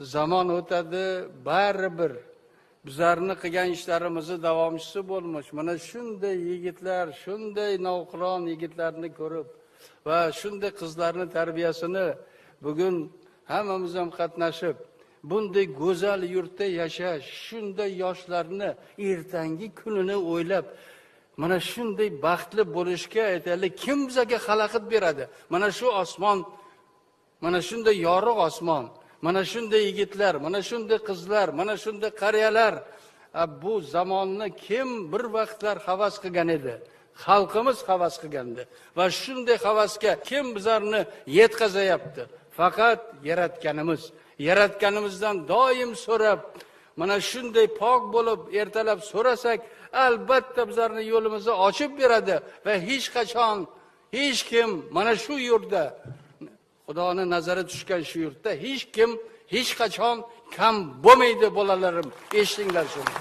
Zaman o'tadi, baribir bizlarni qilgan ishlarimizni davomchisi bo'lmoq. Mana shunday yigitlar, shunday navqiron yigitlarni ko'rib va shunday qizlarni tarbiyasini bugun hammamiz ham qatnashib, bunday go'zal yurtda yashash, shunday yoshlarni ertangi kunini o'ylab, mana shunday baxtli bo'lishga aytaylik, kim bizga xalaqit beradi? Mana shu osmon, mana shunday yorug' osmon, mana shunday yigitlar, mana shunday qizlar, mana shunday qariyalar. Bu zamonni kim bir vaqtlar havas qilgan edi? Xalqimiz havas qilgandi. Va shunday havasga kim bizlarni yetkazayapti? Faqat yaratganimiz. Yaratganimizdan doim so'rab, mana shunday pok bo'lib ertalab so'rasak, albatta bizlarni yo'limizni ochib beradi va hech qachon hech kim mana shu yurtda, Xudoning nazari tushgan shu yurtda hech kim hech qachon kam bo'lmaydi, bolalarim. Eshitinglar shuni.